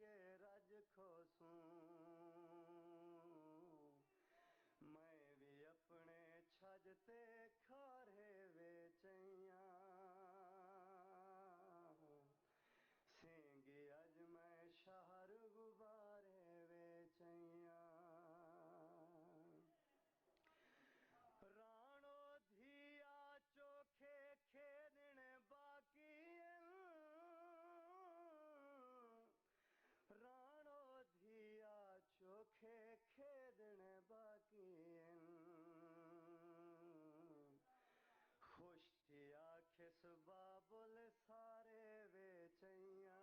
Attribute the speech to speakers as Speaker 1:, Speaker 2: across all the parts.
Speaker 1: के रज खोसूं मैं भी अपने छजते खारे वेचैया सेंगी अज मैं शहर गुबारे वेचैया राणो धिया चोखे खेदण बाकी राणो धिया चोखे खेदण बाकी खुश थी आखिस बाबुल सारे वेचैया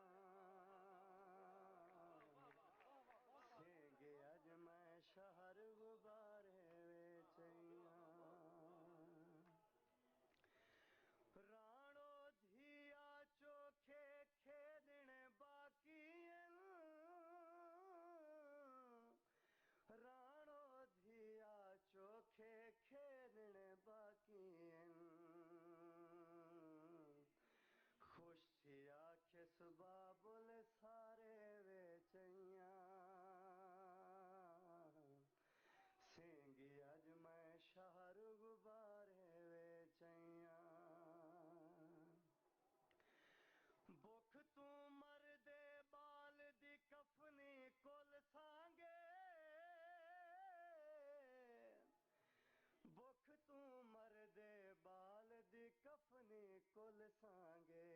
Speaker 1: सेंगे अज मैं शहर गुबारे वेचैया राणो धिया चोखे खेदण बाकी राणो धिया चोखे खेदण बाकी खुश थी आखिस बाबुल सारे वेचैया सेंगी अज मैं शहर गुबारे वेचैया बुख तू मरदे बाल दी कफनी कुल सांगे बुख तू मरदे बाल दी कफनी कुल सांगे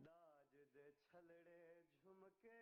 Speaker 1: दाज दे छलड़े झुमके